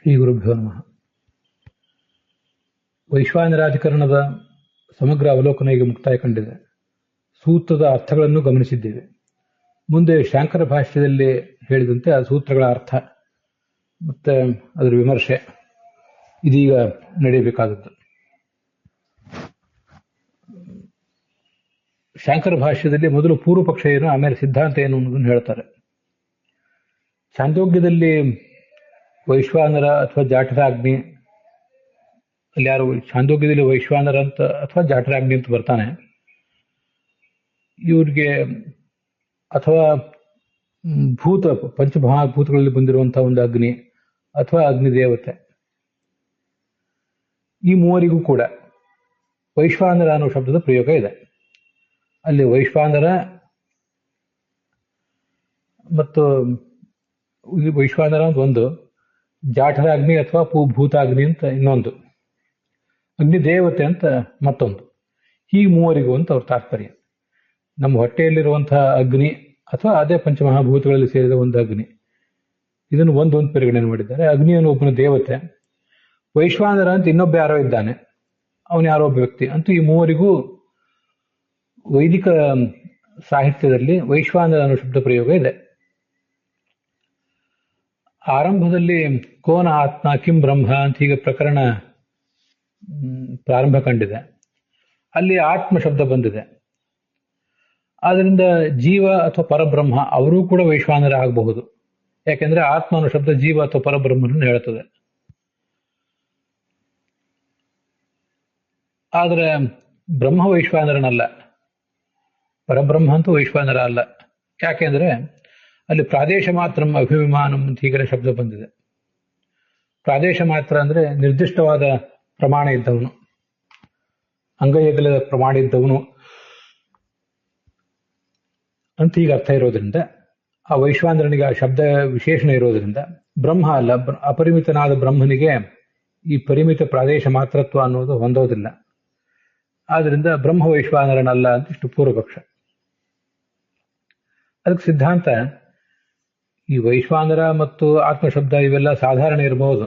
ಶ್ರೀ ಗುರುಭ್ಯೋ ನಮಃ. ವೈಶ್ವಾನರಾಧಿಕರಣದ ಸಮಗ್ರ ಅವಲೋಕನ ಈಗ ಮುಕ್ತಾಯ ಕಂಡಿದೆ. ಸೂತ್ರದ ಅರ್ಥಗಳನ್ನು ಗಮನಿಸಿದ್ದೇವೆ. ಮುಂದೆ ಶಾಂಕರ ಭಾಷ್ಯದಲ್ಲಿ ಹೇಳಿದಂತೆ ಆ ಸೂತ್ರಗಳ ಅರ್ಥ ಮತ್ತೆ ಅದರ ವಿಮರ್ಶೆ ಇದೀಗ ನಡೆಯಬೇಕಾದದ್ದು. ಶಾಂಕರ ಭಾಷ್ಯದಲ್ಲಿ ಮೊದಲು ಪೂರ್ವ ಪಕ್ಷ ಏನು, ಆಮೇಲೆ ಸಿದ್ಧಾಂತ ಏನು ಅನ್ನೋದನ್ನು ಹೇಳ್ತಾರೆ. ಛಾಂದೋಗ್ಯದಲ್ಲಿ ವೈಶ್ವಾನರ ಅಥವಾ ಜಾಠರಾಗ್ನಿ, ಅಲ್ಲಿ ಯಾರು ಛಾಂದೋಗ್ಯದಲ್ಲಿ ವೈಶ್ವಾನರ ಅಂತ ಅಥವಾ ಜಾಠರಾಗ್ನಿ ಅಂತ ಬರ್ತಾನೆ, ಇವ್ರಿಗೆ ಅಥವಾ ಭೂತ ಪಂಚಮಹಾಭೂತಗಳಲ್ಲಿ ಬಂದಿರುವಂತಹ ಒಂದು ಅಗ್ನಿ ಅಥವಾ ಅಗ್ನಿದೇವತೆ, ಈ ಮೂವರಿಗೂ ಕೂಡ ವೈಶ್ವಾನರ ಅನ್ನೋ ಶಬ್ದದ ಪ್ರಯೋಗ ಇದೆ. ಅಲ್ಲಿ ವೈಶ್ವಾನರ ಮತ್ತು ವೈಶ್ವಾನರ ಅಂತ ಒಂದು, ಜಾಠರಾಗ್ನಿ ಅಥವಾ ಭೂತಾಗ್ನಿ ಅಂತ ಇನ್ನೊಂದು, ಅಗ್ನಿದೇವತೆ ಅಂತ ಮತ್ತೊಂದು. ಈ ಮೂವರಿಗೂ ಅಂತ ಅವ್ರ ತಾತ್ಪರ್ಯ. ನಮ್ಮ ಹೊಟ್ಟೆಯಲ್ಲಿರುವಂತಹ ಅಗ್ನಿ ಅಥವಾ ಅದೇ ಪಂಚಮಹಾಭೂತಗಳಲ್ಲಿ ಸೇರಿದ ಒಂದು ಅಗ್ನಿ, ಇದನ್ನು ಒಂದೊಂದು ಪರಿಗಣನೆ ಮಾಡಿದ್ದಾರೆ. ಅಗ್ನಿಯನ್ನು ಒಬ್ಬನ ದೇವತೆ, ವೈಶ್ವಾನರ ಅಂತ ಇನ್ನೊಬ್ಬ ಯಾರೋ ಇದ್ದಾನೆ, ಅವನು ಯಾರೋ ಒಬ್ಬ ವ್ಯಕ್ತಿ ಅಂತೂ ಈ ಮೂವರಿಗೂ ವೈದಿಕ ಸಾಹಿತ್ಯದಲ್ಲಿ ವೈಶ್ವಾನರ ಅನ್ನೋ ಶಬ್ದ ಪ್ರಯೋಗ ಇದೆ. ಆರಂಭದಲ್ಲಿ ಕೋನ ಆತ್ಮ ಕಿಂ ಬ್ರಹ್ಮ ಅಂತ ಹೀಗೆ ಪ್ರಕರಣ ಪ್ರಾರಂಭ ಕಂಡಿದೆ. ಅಲ್ಲಿ ಆತ್ಮ ಶಬ್ದ ಬಂದಿದೆ. ಆದ್ದರಿಂದ ಜೀವ ಅಥವಾ ಪರಬ್ರಹ್ಮ ಅವರೂ ಕೂಡ ವೈಶ್ವಾನರ ಆಗಬಹುದು. ಯಾಕೆಂದ್ರೆ ಆತ್ಮ ಅನ್ನೋ ಶಬ್ದ ಜೀವ ಅಥವಾ ಪರಬ್ರಹ್ಮನನ್ನು ಹೇಳುತ್ತದೆ. ಆದರೆ ಬ್ರಹ್ಮ ವೈಶ್ವಾನರನಲ್ಲ, ಪರಬ್ರಹ್ಮ ಅಂತೂ ವೈಶ್ವಾನರ ಅಲ್ಲ. ಯಾಕೆಂದ್ರೆ ಅಲ್ಲಿ ಪ್ರಾದೇಶ ಮಾತ್ರ ಅಭಿಮಾನಂ ಅಂತ ಹೀಗೆಲ್ಲ ಶಬ್ದ ಬಂದಿದೆ. ಪ್ರಾದೇಶ ಮಾತ್ರ ಅಂದ್ರೆ ನಿರ್ದಿಷ್ಟವಾದ ಪ್ರಮಾಣ ಇದ್ದವನು, ಅಂಗೈಗಲ ಪ್ರಮಾಣ ಇದ್ದವನು ಅಂತ ಈಗ ಅರ್ಥ ಇರೋದ್ರಿಂದ, ಆ ವೈಶ್ವಾನರನಿಗೆ ಆ ಶಬ್ದ ವಿಶೇಷಣ ಇರೋದ್ರಿಂದ ಬ್ರಹ್ಮ ಅಲ್ಲ, ಅಪರಿಮಿತನಾದ ಬ್ರಹ್ಮನಿಗೆ ಈ ಪರಿಮಿತ ಪ್ರಾದೇಶ ಮಾತ್ರತ್ವ ಅನ್ನೋದು ಹೊಂದೋದಿಲ್ಲ. ಆದ್ರಿಂದ ಬ್ರಹ್ಮ ವೈಶ್ವಾನರನಲ್ಲ ಅಂತ ಇಷ್ಟು ಪೂರ್ವಪಕ್ಷ. ಅದಕ್ಕೆ ಸಿದ್ಧಾಂತ, ಈ ವೈಶ್ವಾನರ ಮತ್ತು ಆತ್ಮಶಬ್ದ ಇವೆಲ್ಲ ಸಾಧಾರಣ ಇರಬಹುದು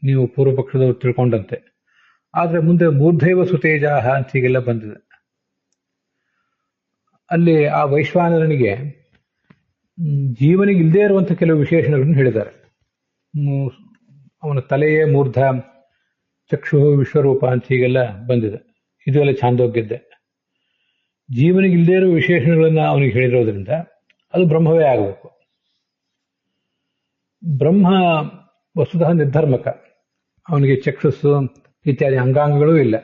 ನೀವು ಪೂರ್ವಪಕ್ಷದವರು ತಿಳ್ಕೊಂಡಂತೆ. ಆದ್ರೆ ಮುಂದೆ ಮೂರ್ಧೈವ ಸುತೇಜಾಹ ಅಂತ ಹೀಗೆಲ್ಲ ಬಂದಿದೆ. ಅಲ್ಲಿ ಆ ವೈಶ್ವಾನರನಿಗೆ ಜೀವನಿಗೆ ಇಲ್ಲದೇ ಇರುವಂತ ಕೆಲವು ವಿಶೇಷಣಗಳನ್ನು ಹೇಳಿದ್ದಾರೆ. ಅವನ ತಲೆಯೇ ಮೂರ್ಧ, ಚಕ್ಷು ವಿಶ್ವರೂಪ ಅಂತ ಹೀಗೆಲ್ಲ ಬಂದಿದೆ. ಇದು ಎಲ್ಲ ಛಾಂದೋಗ್ಯದ್ದೆ. ಜೀವನಿಗೆ ಇಲ್ಲದೇ ಇರುವ ವಿಶೇಷಣಗಳನ್ನ ಅವನಿಗೆ ಹೇಳಿರೋದ್ರಿಂದ ಅದು ಬ್ರಹ್ಮವೇ ಆಗಬೇಕು. ಬ್ರಹ್ಮ ವಸ್ತುತಃ ನಿರ್ಧರ್ಮಕ, ಅವನಿಗೆ ಚಕ್ಷುಸ್ಸು ಇತ್ಯಾದಿ ಅಂಗಾಂಗಗಳೂ ಇಲ್ಲ,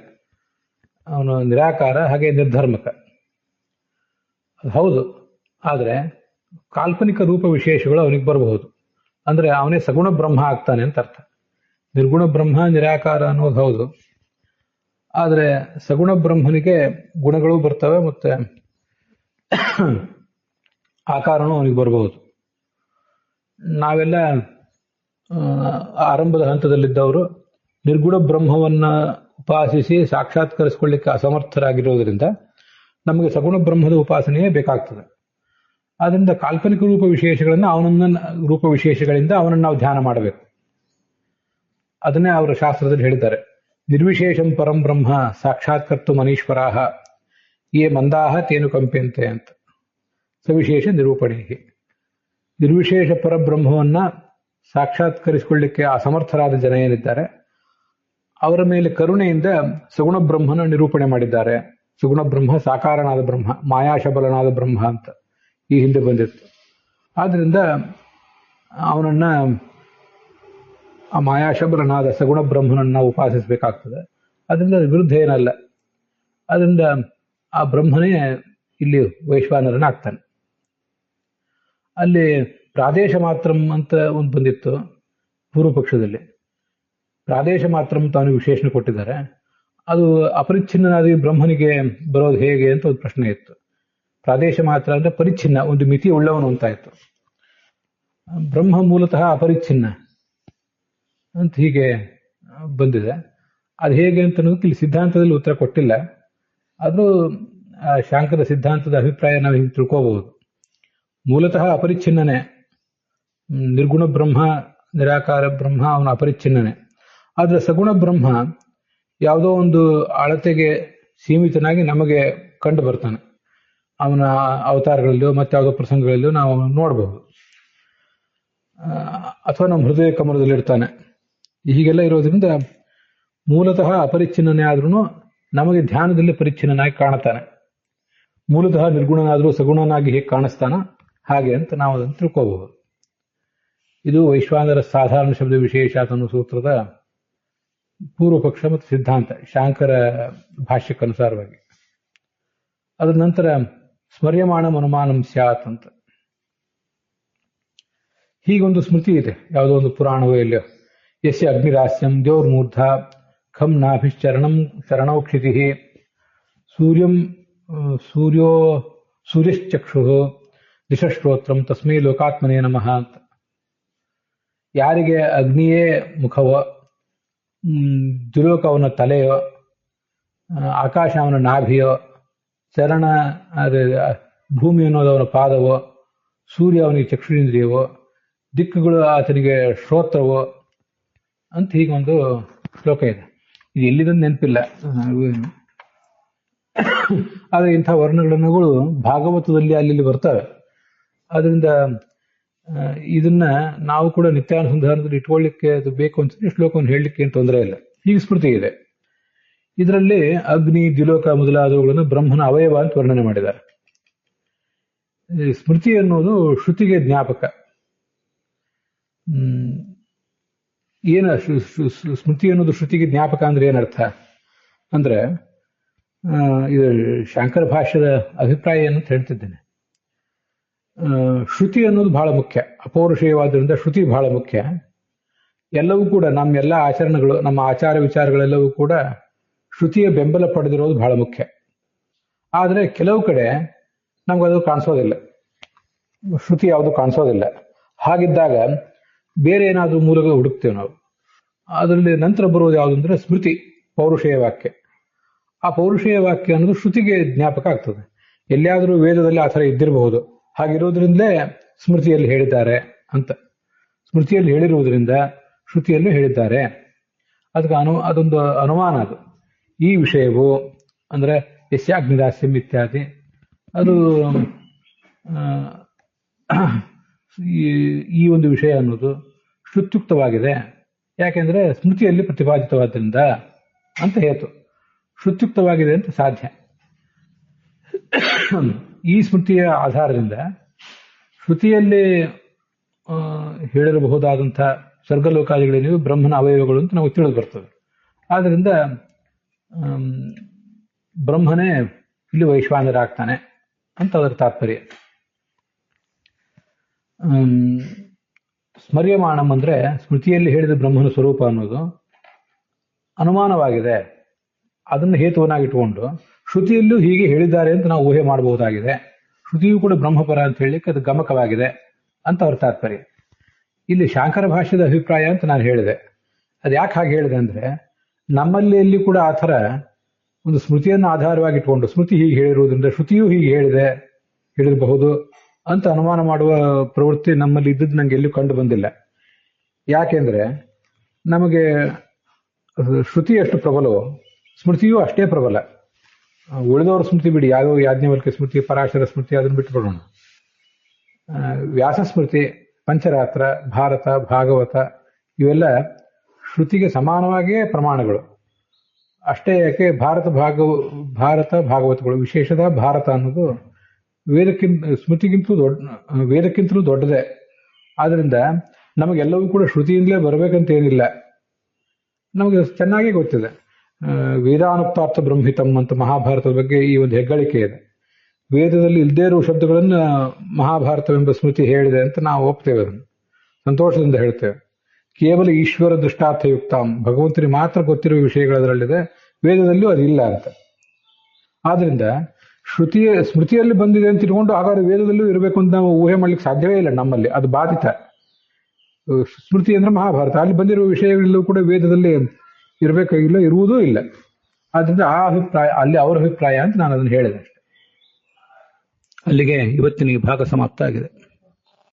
ಅವನು ನಿರಾಕಾರ, ಹಾಗೆ ನಿರ್ಧರ್ಮಕ. ಹೌದು, ಆದರೆ ಕಾಲ್ಪನಿಕ ರೂಪ ವಿಶೇಷಗಳು ಅವನಿಗೆ ಬರಬಹುದು. ಅಂದ್ರೆ ಅವನೇ ಸಗುಣ ಬ್ರಹ್ಮ ಆಗ್ತಾನೆ ಅಂತ ಅರ್ಥ. ನಿರ್ಗುಣ ಬ್ರಹ್ಮ ನಿರಾಕಾರ ಅನ್ನೋದು ಹೌದು, ಆದರೆ ಸಗುಣ ಬ್ರಹ್ಮನಿಗೆ ಗುಣಗಳು ಬರ್ತವೆ ಮತ್ತೆ ಆಕಾರನೂ ಅವನಿಗೆ ಬರಬಹುದು. ನಾವೆಲ್ಲ ಆರಂಭದ ಹಂತದಲ್ಲಿದ್ದವರು ನಿರ್ಗುಣ ಬ್ರಹ್ಮವನ್ನ ಉಪಾಸಿಸಿ ಸಾಕ್ಷಾತ್ಕರಿಸಿಕೊಳ್ಳಿಕ್ಕೆ ಅಸಮರ್ಥರಾಗಿರೋದ್ರಿಂದ ನಮಗೆ ಸಗುಣ ಬ್ರಹ್ಮದ ಉಪಾಸನೆಯೇ ಬೇಕಾಗ್ತದೆ. ಆದ್ರಿಂದ ಕಾಲ್ಪನಿಕ ರೂಪ ವಿಶೇಷಗಳಿಂದ ಅವನನ್ನು ನಾವು ಧ್ಯಾನ ಮಾಡಬೇಕು. ಅದನ್ನೇ ಅವರ ಶಾಸ್ತ್ರದಲ್ಲಿ ಹೇಳಿದ್ದಾರೆ. ನಿರ್ವಿಶೇಷಂ ಪರಂ ಬ್ರಹ್ಮ ಸಾಕ್ಷಾತ್ಕರ್ತು ಮನೀಶ್ವರಾಹ ಯೇ ಮಂದಾಹ ತೇನು ಕಂಪ್ಯಂತೆ ಅಂತ. ಸವಿಶೇಷ ನಿರೂಪಣೆಗೆ ನಿರ್ವಿಶೇಷ ಪರಬ್ರಹ್ಮವನ್ನ ಸಾಕ್ಷಾತ್ಕರಿಸಿಕೊಳ್ಳಿಕ್ಕೆ ಅಸಮರ್ಥರಾದ ಜನ ಏನಿದ್ದಾರೆ ಅವರ ಮೇಲೆ ಕರುಣೆಯಿಂದ ಸಗುಣ ಬ್ರಹ್ಮನ ನಿರೂಪಣೆ ಮಾಡಿದ್ದಾರೆ. ಸುಗುಣ ಬ್ರಹ್ಮ ಸಾಕಾರನಾದ ಬ್ರಹ್ಮ, ಮಾಯಾಶಬಲನಾದ ಬ್ರಹ್ಮ ಅಂತ ಈ ಹಿಂದೆ ಬಂದಿತ್ತು. ಆದ್ರಿಂದ ಅವನನ್ನ, ಆ ಮಾಯಾಶಬಲನಾದ ಸಗುಣ ಬ್ರಹ್ಮನನ್ನ ಉಪಾಸಿಸಬೇಕಾಗ್ತದೆ. ಅದರಿಂದ ವಿರುದ್ಧ ಏನಲ್ಲ. ಅದರಿಂದ ಆ ಬ್ರಹ್ಮನೇ ಇಲ್ಲಿ ವೈಶ್ವಾನರನಾಗ್ತಾನೆ. ಅಲ್ಲಿ ಪ್ರಾದೇಶ ಮಾತ್ರಂ ಅಂತ ಒಂದು ಬಂದಿತ್ತು ಪೂರ್ವ ಪಕ್ಷದಲ್ಲಿ. ಪ್ರಾದೇಶ ಮಾತ್ರಂ ಅಂತ ಅವನಿಗೆ ವಿಶೇಷಣ ಕೊಟ್ಟಿದ್ದಾರೆ. ಅದು ಅಪರಿಚ್ಛಿನ್ನನಾದ ಬ್ರಹ್ಮನಿಗೆ ಬರೋದು ಹೇಗೆ ಅಂತ ಒಂದು ಪ್ರಶ್ನೆ ಇತ್ತು. ಪ್ರಾದೇಶ ಮಾತ್ರ ಅಂದ್ರೆ ಪರಿಚ್ಛಿನ್ನ, ಒಂದು ಮಿತಿ ಉಳ್ಳವನು ಅಂತ ಇತ್ತು. ಬ್ರಹ್ಮ ಮೂಲತಃ ಅಪರಿಚ್ಛಿನ್ನ ಅಂತ ಹೀಗೆ ಬಂದಿದೆ. ಅದು ಹೇಗೆ ಅಂತ ಅನ್ನೋದಕ್ಕೆ ಇಲ್ಲಿ ಸಿದ್ಧಾಂತದಲ್ಲಿ ಉತ್ತರ ಕೊಟ್ಟಿಲ್ಲ. ಆದರೂ ಶಾಂಕರ ಸಿದ್ಧಾಂತದ ಅಭಿಪ್ರಾಯ ನಾವು ಹೀಗೆ ತಿಳ್ಕೋಬಹುದು. ಮೂಲತಃ ಅಪರಿಚ್ಛಿನ್ನನೇ, ನಿರ್ಗುಣ ಬ್ರಹ್ಮ ನಿರಾಕಾರ ಬ್ರಹ್ಮ ಅವನ ಅಪರಿಚ್ಛಿನ್ನನೆ. ಆದರೆ ಸಗುಣ ಬ್ರಹ್ಮ ಯಾವುದೋ ಒಂದು ಅಳತೆಗೆ ಸೀಮಿತನಾಗಿ ನಮಗೆ ಕಂಡು ಬರ್ತಾನೆ. ಅವನ ಅವತಾರಗಳಲ್ಲೂ ಮತ್ತೆ ಯಾವುದೋ ಪ್ರಸಂಗಗಳಲ್ಲೂ ನಾವು ನೋಡಬಹುದು. ಅಥವಾ ನಮ್ಮ ಹೃದಯ ಕಮಲದಲ್ಲಿರ್ತಾನೆ. ಹೀಗೆಲ್ಲ ಇರೋದ್ರಿಂದ ಮೂಲತಃ ಅಪರಿಚ್ಛಿನ್ನನೇ ಆದ್ರೂ ನಮಗೆ ಧ್ಯಾನದಲ್ಲಿ ಪರಿಚ್ಛಿನ್ನನಾಗಿ ಕಾಣುತ್ತಾನೆ. ಮೂಲತಃ ನಿರ್ಗುಣನಾದರೂ ಸಗುಣನಾಗಿ ಹೇಗೆ ಕಾಣಿಸ್ತಾನ ಹಾಗೆ ಅಂತ ನಾವು ಅದನ್ನು ತಿಳ್ಕೋಬಹುದು. ಇದು ವೈಶ್ವಾನರ ಸಾಧಾರಣ ಶಬ್ದ ವಿಶೇಷ ಅನ್ನೋ ಸೂತ್ರದ ಪೂರ್ವ ಪಕ್ಷ ಮತ್ತು ಸಿದ್ಧಾಂತ, ಶಾಂಕರ ಭಾಷ್ಯಕ್ಕನುಸಾರವಾಗಿ. ಅದರ ನಂತರ ಸ್ಮರ್ಯಮಾಣಂ ಅನುಮಾನಂ ಸ್ಯಾತ್ ಅಂತ ಹೀಗೊಂದು ಸ್ಮೃತಿ ಇದೆ. ಯಾವುದೋ ಒಂದು ಪುರಾಣವೋ ಇಲ್ಲೋ. ಯಸ್ಯ ಅಗ್ನಿರಾಸ್ಯಂ ದೇವ್ರಮೂರ್ಧ ಖಂ ನಾಭಿಶ್ಚರಣಂ ಶರಣೌಕ್ಷಿತಿ ಸೂರ್ಯಶ್ಚಕ್ಷು ದಿಶಶ್ರೋತ್ರಂ ತಸ್ಮೈ ಲೋಕಾತ್ಮನೇ ನಮಃ ಅಂತ. ಯಾರಿಗೆ ಅಗ್ನಿಯೇ ಮುಖವೋ, ದ್ಯುಲೋಕ ಅವನ ತಲೆಯೋ, ಆಕಾಶ ಅವನ ನಾಭಿಯೋ, ಚರಣ ಭೂಮಿ ಅನ್ನೋದು ಅವನ ಪಾದವೋ, ಸೂರ್ಯ ಅವನಿಗೆ ಚಕ್ಷುರೇಂದ್ರಿಯವೋ, ದಿಕ್ಕುಗಳು ಆತನಿಗೆ ಶ್ರೋತ್ರವೋ ಅಂತ ಹೀಗೊಂದು ಶ್ಲೋಕ ಇದೆ. ಇದು ಎಲ್ಲಿದಂದು ನೆನಪಿಲ್ಲ. ಆದರೆ ಇಂಥ ವರ್ಣಗಣಗಳು ಭಾಗವತದಲ್ಲಿ ಅಲ್ಲಿ ಬರ್ತವೆ. ಅದರಿಂದ ಇದನ್ನ ನಾವು ಕೂಡ ನಿತ್ಯಾನುಸಂಧಾನದಲ್ಲಿ ಇಟ್ಕೊಳ್ಳಿಕ್ಕೆ ಅದು ಬೇಕು ಅಂತ ಶ್ಲೋಕವನ್ನು ಹೇಳಲಿಕ್ಕೆ ಏನು ತೊಂದರೆ ಇಲ್ಲ. ಹೀಗೆ ಸ್ಮೃತಿ ಇದೆ. ಇದರಲ್ಲಿ ಅಗ್ನಿ, ದ್ಯುಲೋಕ ಮೊದಲಾದವುಗಳನ್ನು ಬ್ರಹ್ಮನ ಅವಯವ ಅಂತ ವರ್ಣನೆ ಮಾಡಿದ್ದಾರೆ. ಸ್ಮೃತಿ ಅನ್ನೋದು ಶ್ರುತಿಗೆ ಜ್ಞಾಪಕ. ಏನ ಸ್ಮೃತಿ ಅನ್ನೋದು ಶ್ರುತಿಗೆ ಜ್ಞಾಪಕ ಅಂದ್ರೆ ಏನರ್ಥ ಅಂದ್ರೆ, ಇದು ಶಾಂಕರ ಭಾಷ್ಯದ ಅಭಿಪ್ರಾಯ ಅಂತ ಹೇಳ್ತಿದ್ದೇನೆ. ಶ್ರುತಿ ಅನ್ನೋದು ಬಹಳ ಮುಖ್ಯ, ಅಪೌರುಷೇಯವಾದ್ರಿಂದ ಶ್ರುತಿ ಬಹಳ ಮುಖ್ಯ. ಎಲ್ಲವೂ ಕೂಡ ನಮ್ಮೆಲ್ಲ ಆಚರಣೆಗಳು, ನಮ್ಮ ಆಚಾರ ವಿಚಾರಗಳೆಲ್ಲವೂ ಕೂಡ ಶ್ರುತಿಯ ಬೆಂಬಲ ಪಡೆದಿರೋದು ಬಹಳ ಮುಖ್ಯ. ಆದರೆ ಕೆಲವು ಕಡೆ ನಮ್ಗದು ಕಾಣಿಸೋದಿಲ್ಲ, ಶ್ರುತಿ ಯಾವುದು ಕಾಣಿಸೋದಿಲ್ಲ. ಹಾಗಿದ್ದಾಗ ಬೇರೆ ಏನಾದರೂ ಮೂಲಗಳು ಹುಡುಕ್ತೇವೆ ನಾವು. ಅದರಲ್ಲಿ ನಂತರ ಬರುವುದು ಯಾವುದು ಅಂದ್ರೆ ಸ್ಮೃತಿ, ಪೌರುಷೇಯ ವಾಕ್ಯ. ಆ ಪೌರುಷೇಯ ವಾಕ್ಯ ಅನ್ನೋದು ಶ್ರುತಿಗೆ ಜ್ಞಾಪಕ ಆಗ್ತದೆ. ಎಲ್ಲಿಯಾದರೂ ವೇದದಲ್ಲಿ ಆ ಥರ ಇದ್ದಿರಬಹುದು. ಹಾಗಿರೋದ್ರಿಂದಲೇ ಸ್ಮೃತಿಯಲ್ಲಿ ಹೇಳಿದ್ದಾರೆ ಅಂತ. ಸ್ಮೃತಿಯಲ್ಲಿ ಹೇಳಿರುವುದರಿಂದ ಶ್ರುತಿಯಲ್ಲೂ ಹೇಳಿದ್ದಾರೆ. ಅದಕ್ಕೆ ಅದೊಂದು ಅನುಮಾನ. ಅದು ಈ ವಿಷಯವು ಅಂದ್ರೆ ಯಸ್ಯಾಗ್ನಿದಾಸ್ಯಂ ಇತ್ಯಾದಿ ಅದು ಈ ಒಂದು ವಿಷಯ ಅನ್ನೋದು ಶ್ರುತ್ಯುಕ್ತವಾಗಿದೆ. ಯಾಕೆಂದ್ರೆ ಸ್ಮೃತಿಯಲ್ಲಿ ಪ್ರತಿಪಾದಿತವಾದ್ರಿಂದ ಅಂತ ಹೇತು. ಶ್ರುತ್ಯುಕ್ತವಾಗಿದೆ ಅಂತ ಸಾಧ್ಯ. ಈ ಸ್ಮೃತಿಯ ಆಧಾರದಿಂದ ಶ್ರುತಿಯಲ್ಲಿ ಹೇಳಿರಬಹುದಾದಂಥ ಸ್ವರ್ಗಲೋಕಾದಿಗಳೇನಿವೆ ಬ್ರಹ್ಮನ ಅವಯವಗಳು ಅಂತ ನಾವು ತಿಳಿದು ಬರ್ತದೆ. ಆದ್ದರಿಂದ ಬ್ರಹ್ಮನೇ ಇಲ್ಲಿ ವೈಶ್ವಾನರಾಗ್ತಾನೆ ಅಂತ ಅದರ ತಾತ್ಪರ್ಯ. ಸ್ಮರ್ಯಮಾಣಂ ಅಂದ್ರೆ ಸ್ಮೃತಿಯಲ್ಲಿ ಹೇಳಿದ ಬ್ರಹ್ಮನ ಸ್ವರೂಪ ಅನ್ನೋದು ಅನುಮಾನವಾಗಿದೆ. ಅದನ್ನು ಹೇತುವನ್ನಾಗಿಟ್ಟುಕೊಂಡು ಶ್ರುತಿಯಲ್ಲೂ ಹೀಗೆ ಹೇಳಿದ್ದಾರೆ ಅಂತ ನಾವು ಊಹೆ ಮಾಡಬಹುದಾಗಿದೆ. ಶ್ರುತಿಯೂ ಕೂಡ ಬ್ರಹ್ಮಪರ ಅಂತ ಹೇಳಲಿಕ್ಕೆ ಅದು ಗಮಕವಾಗಿದೆ ಅಂತ ಅವ್ರ ತಾತ್ಪರ್ಯ. ಇಲ್ಲಿ ಶಾಂಕರ ಭಾಷ್ಯದ ಅಭಿಪ್ರಾಯ ಅಂತ ನಾನು ಹೇಳಿದೆ. ಅದು ಯಾಕೆ ಹಾಗೆ ಹೇಳಿದೆ ಅಂದ್ರೆ, ನಮ್ಮಲ್ಲಿ ಎಲ್ಲಿ ಕೂಡ ಆ ಥರ ಒಂದು ಸ್ಮೃತಿಯನ್ನು ಆಧಾರವಾಗಿಟ್ಕೊಂಡು ಸ್ಮೃತಿ ಹೀಗೆ ಹೇಳಿರುವುದರಿಂದ ಶ್ರುತಿಯೂ ಹೀಗೆ ಹೇಳಿರಬಹುದು ಅಂತ ಅನುಮಾನ ಮಾಡುವ ಪ್ರವೃತ್ತಿ ನಮ್ಮಲ್ಲಿ ಇದ್ದದ್ದು ನಂಗೆ ಎಲ್ಲೂ ಕಂಡು ಬಂದಿಲ್ಲ. ಯಾಕೆಂದ್ರೆ ನಮಗೆ ಶ್ರುತಿ ಎಷ್ಟು ಪ್ರಬಲವೋ ಸ್ಮೃತಿಯೂ ಅಷ್ಟೇ ಪ್ರಬಲ. ಉಳಿದವರ ಸ್ಮೃತಿ ಬಿಡಿ, ಯಾವ ಯಾಜ್ಞವಲ್ಕ್ಯ ಸ್ಮೃತಿ, ಪರಾಶರ ಸ್ಮೃತಿ ಅದನ್ನು ಬಿಟ್ಟುಬಿಡೋಣ. ವ್ಯಾಸ ಸ್ಮೃತಿ, ಪಂಚರಾತ್ರ, ಭಾರತ, ಭಾಗವತ ಇವೆಲ್ಲ ಶ್ರುತಿಗೆ ಸಮಾನವಾಗಿಯೇ ಪ್ರಮಾಣಗಳು. ಅಷ್ಟೇ ಯಾಕೆ ಭಾರತ ಭಾಗವತಗಳು, ವಿಶೇಷದ ಭಾರತ ಅನ್ನೋದು ವೇದಕ್ಕಿಂತಲೂ ದೊಡ್ಡದೇ. ಆದ್ರಿಂದ ನಮಗೆಲ್ಲವೂ ಕೂಡ ಶ್ರುತಿಯಿಂದಲೇ ಬರಬೇಕಂತ ಏನಿಲ್ಲ. ನಮಗೆ ಚೆನ್ನಾಗೇ ಗೊತ್ತಿದೆ. ವೇದಾನುಕ್ತಾರ್ಥ ಬ್ರಹ್ಮಿತಂ ಅಂತ ಮಹಾಭಾರತದ ಬಗ್ಗೆ ಈ ಒಂದು ಹೆಗ್ಗಳಿಕೆ ಇದೆ. ವೇದದಲ್ಲಿ ಇಲ್ಲದೇ ಇರುವ ಶಬ್ದಗಳನ್ನು ಮಹಾಭಾರತವೆಂಬ ಸ್ಮೃತಿ ಹೇಳಿದೆ ಅಂತ ನಾವು ಒಪ್ತೇವೆ, ಅದನ್ನು ಸಂತೋಷದಿಂದ ಹೇಳ್ತೇವೆ. ಕೇವಲ ಈಶ್ವರ ದೃಷ್ಟಾರ್ಥಯುಕ್ತಾಂ, ಭಗವಂತನಿಗೆ ಮಾತ್ರ ಗೊತ್ತಿರುವ ವಿಷಯಗಳು ಅದರಲ್ಲಿದೆ, ವೇದದಲ್ಲಿಯೂ ಅದಿಲ್ಲ ಅಂತ. ಆದ್ರಿಂದ ಸ್ಮೃತಿಯಲ್ಲಿ ಬಂದಿದೆ ಅಂತ ಇಟ್ಕೊಂಡು ಹಾಗಾದ್ರೆ ವೇದದಲ್ಲೂ ಇರಬೇಕು ಅಂತ ನಾವು ಊಹೆ ಮಾಡ್ಲಿಕ್ಕೆ ಸಾಧ್ಯವೇ ಇಲ್ಲ. ನಮ್ಮಲ್ಲಿ ಅದು ಬಾಧಿತ. ಸ್ಮೃತಿ ಅಂದ್ರೆ ಮಹಾಭಾರತ, ಅಲ್ಲಿ ಬಂದಿರುವ ವಿಷಯಗಳೆಲ್ಲವೂ ಕೂಡ ವೇದದಲ್ಲಿ ಇರಬೇಕಾಗಿಲ್ಲ, ಇರುವುದೂ ಇಲ್ಲ. ಆದ್ರಿಂದ ಆ ಅಭಿಪ್ರಾಯ ಅಲ್ಲಿ ಅವರ ಅಭಿಪ್ರಾಯ ಅಂತ ನಾನು ಅದನ್ನು ಹೇಳಿದೆ ಅಷ್ಟೆ. ಅಲ್ಲಿಗೆ ಇವತ್ತಿನ ಈ ಭಾಗ ಸಮಾಪ್ತ ಆಗಿದೆ.